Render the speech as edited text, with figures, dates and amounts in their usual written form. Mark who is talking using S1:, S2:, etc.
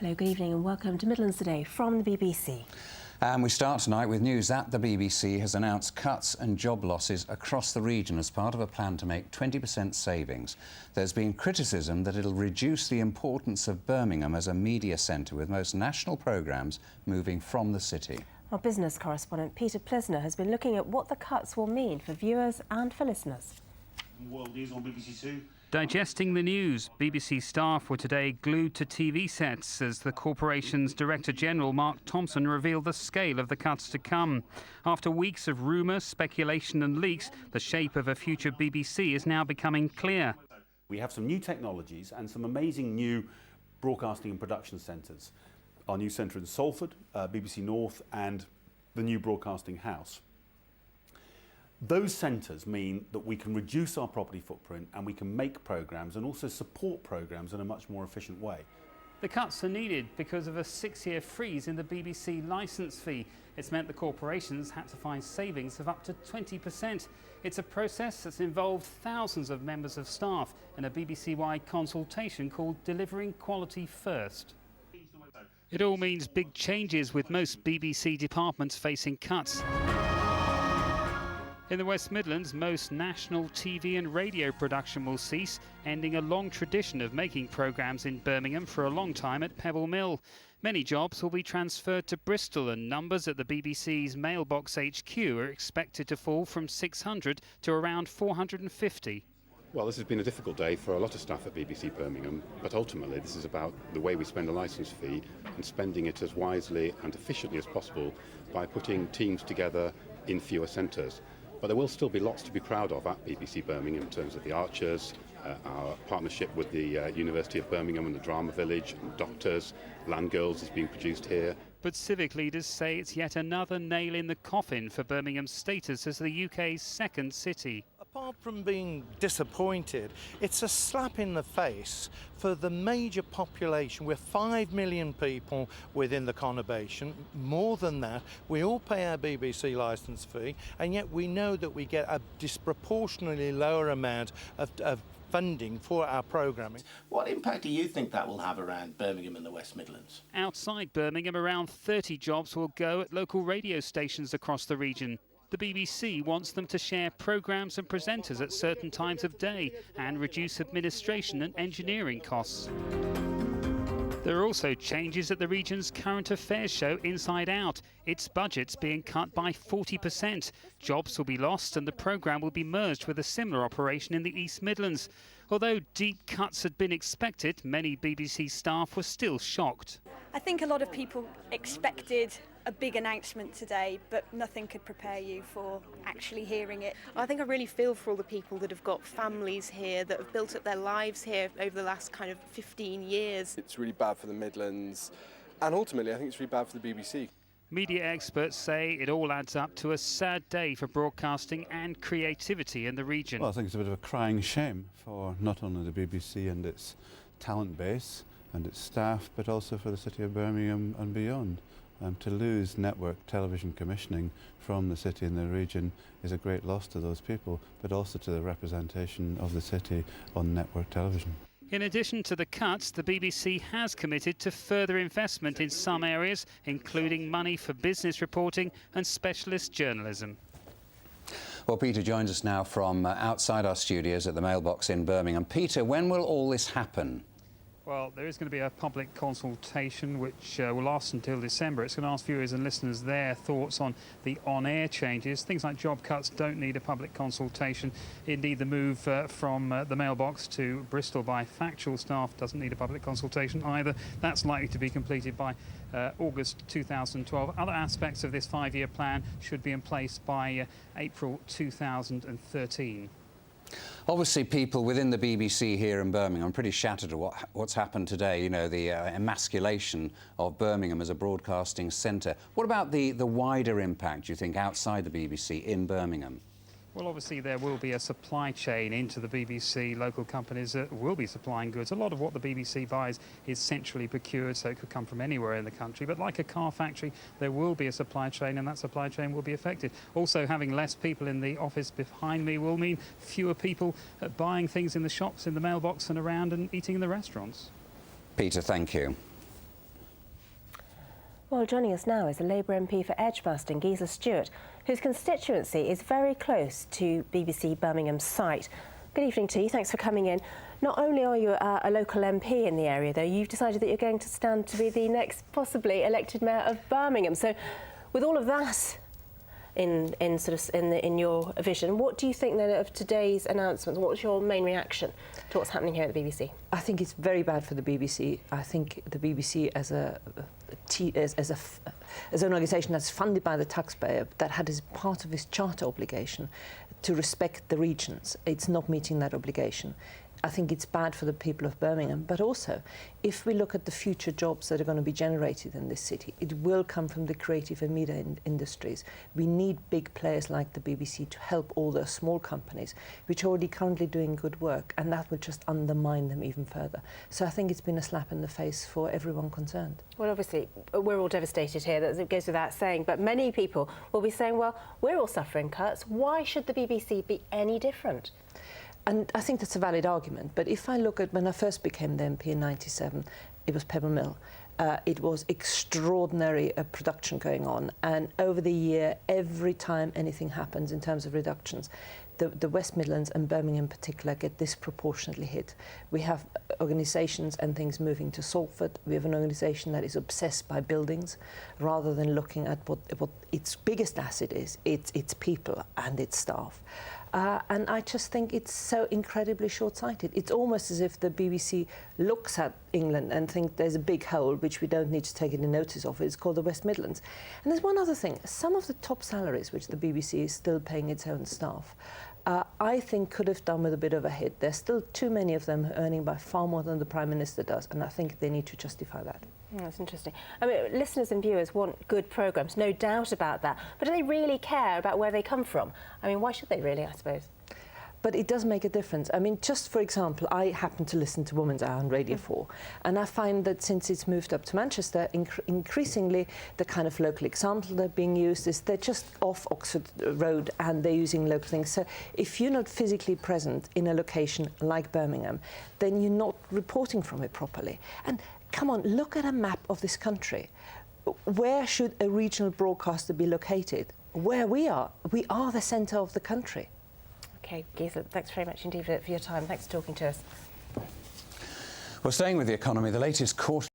S1: Hello, good evening and welcome to Midlands Today from the BBC.
S2: And we start tonight with news that the BBC has announced cuts and job losses across the region as part of a plan to make 20% savings. There's been criticism that it'll reduce the importance of Birmingham as a media centre, with most national programmes moving from the city.
S1: Our business correspondent Peter Plisner has been looking at what the cuts will mean for viewers and for listeners.
S3: World News on BBC2.
S4: Digesting the news, BBC staff were today glued to TV sets as the corporation's Director General Mark Thompson revealed the scale of the cuts to come. After weeks of rumour, speculation and leaks, the shape of a future BBC is now becoming clear.
S3: We have some new technologies and some amazing new broadcasting and production centres. Our new centre in Salford, BBC North, and the new broadcasting house. Those centres mean that we can reduce our property footprint and we can make programmes and also support programmes in a much more efficient way.
S4: The cuts are needed because of a 6-year freeze in the BBC licence fee. It's meant the corporations had to find savings of up to 20%. It's a process that's involved thousands of members of staff in a BBC-wide consultation called Delivering Quality First. It all means big changes, with most BBC departments facing cuts. In the West Midlands, most national TV and radio production will cease, ending a long tradition of making programmes in Birmingham for a long time at Pebble Mill. Many jobs will be transferred to Bristol, and numbers at the BBC's Mailbox HQ are expected to fall from 600 to around 450.
S5: Well, this has been a difficult day for a lot of staff at BBC Birmingham, but ultimately this is about the way we spend a licence fee and spending it as wisely and efficiently as possible by putting teams together in fewer centres. But there will still be lots to be proud of at BBC Birmingham in terms of the Archers, our partnership with the University of Birmingham and the Drama Village, and Doctors, Land Girls is being produced here.
S4: But civic leaders say it's yet another nail in the coffin for Birmingham's status as the UK's second city.
S6: Apart from being disappointed, it's a slap in the face for the major population. We're 5 million people within the conurbation. More than that, we all pay our BBC licence fee, and yet we know that we get a disproportionately lower amount of funding for our programming.
S7: What impact do you think that will have around Birmingham and the West Midlands?
S4: Outside Birmingham, around 30 jobs will go at local radio stations across the region. The BBC wants them to share programmes and presenters at certain times of day and reduce administration and engineering costs. There are also changes at the region's current affairs show Inside Out. Its budget's being cut by 40%. Jobs will be lost and the programme will be merged with a similar operation in the East Midlands. Although deep cuts had been expected, many BBC staff were still shocked.
S8: I think a lot of people expected a big announcement today, but nothing could prepare you for actually hearing it.
S9: I think I really feel for all the people that have got families here, that have built up their lives here over the last kind of 15 years.
S10: It's really bad for the Midlands, and ultimately I think it's really bad for the BBC.
S4: Media experts say it all adds up to a sad day for broadcasting and creativity in the region.
S11: Well, I think it's a bit of a crying shame for not only the BBC and its talent base and its staff, but also for the city of Birmingham and beyond. To lose network television commissioning from the city and the region is a great loss to those people, but also to the representation of the city on network television.
S4: In addition to the cuts, the BBC has committed to further investment in some areas, including money for business reporting and specialist journalism.
S2: Well, Peter joins us now from outside our studios at the Mailbox in Birmingham. Peter, when will all this happen?
S4: Well, there is going to be a public consultation which will last until December. It's going to ask viewers and listeners their thoughts on the on-air changes. Things like job cuts don't need a public consultation. Indeed, the move from the Mailbox to Bristol by factual staff doesn't need a public consultation either. That's likely to be completed by August 2012. Other aspects of this 5-year plan should be in place by April 2013.
S2: Obviously, people within the BBC here in Birmingham are pretty shattered at what's happened today, you know, the emasculation of Birmingham as a broadcasting centre. What about the wider impact, do you think, outside the BBC in Birmingham?
S4: Well, obviously there will be a supply chain into the BBC. Local companies will be supplying goods. A lot of what the BBC buys is centrally procured, so it could come from anywhere in the country. But like a car factory, there will be a supply chain, and that supply chain will be affected. Also, having less people in the office behind me will mean fewer people buying things in the shops, in the mailbox and around, and eating in the restaurants.
S2: Peter, thank you.
S1: Well, joining us now is the Labour MP for Edgbaston, Gisela Stewart, whose constituency is very close to BBC Birmingham's site. Good evening to you. Thanks for coming in. Not only are you a local MP in the area, though, you've decided that you're going to stand to be the next possibly elected mayor of Birmingham. So, with all of that in your vision, what do you think then of today's announcement? What's your main reaction to what's happening here at the BBC?
S12: I think it's very bad for the BBC. I think the BBC as an organisation that's funded by the taxpayer, that had as part of its charter obligation to respect the regions, it's not meeting that obligation. I think it's bad for the people of Birmingham, but also if we look at the future jobs that are going to be generated in this city, it will come from the creative and media industries. We need big players like the BBC to help all those small companies which are already currently doing good work, and that will just undermine them even further. So I think it's been a slap in the face for everyone concerned.
S1: Well, obviously, we're all devastated here, that goes without saying, but many people will be saying, well, we're all suffering cuts. Why should the BBC be any different?
S12: And I think that's a valid argument, but if I look at when I first became the MP in '97, it was Pebble Mill. It was extraordinary production going on, and over the year, every time anything happens in terms of reductions, the West Midlands and Birmingham in particular get disproportionately hit. We have organisations and things moving to Salford. We have an organisation that is obsessed by buildings rather than looking at what its biggest asset is, its people and its staff. And I just think it's so incredibly short-sighted. It's almost as if the BBC looks at England and thinks there's a big hole which we don't need to take any notice of. It's called the West Midlands. And there's one other thing. Some of the top salaries which the BBC is still paying its own staff, I think could have done with a bit of a hit. There's still too many of them earning by far more than the Prime Minister does, and I think they need to justify that.
S1: That's interesting. I mean, listeners and viewers want good programmes, no doubt about that. But do they really care about where they come from? I mean, why should they really, I suppose?
S12: But it does make a difference. I mean, just for example, I happen to listen to Woman's Hour on Radio 4, and I find that since it's moved up to Manchester, increasingly the kind of local example they're being used is they're just off Oxford Road and they're using local things. So if you're not physically present in a location like Birmingham, then you're not reporting from it properly. And come on, look at a map of this country. Where should a regional broadcaster be located? Where we are the centre of the country.
S1: OK, Gisela, thanks very much indeed for your time. Thanks for talking to us.
S2: Well, staying with the economy, the latest quarter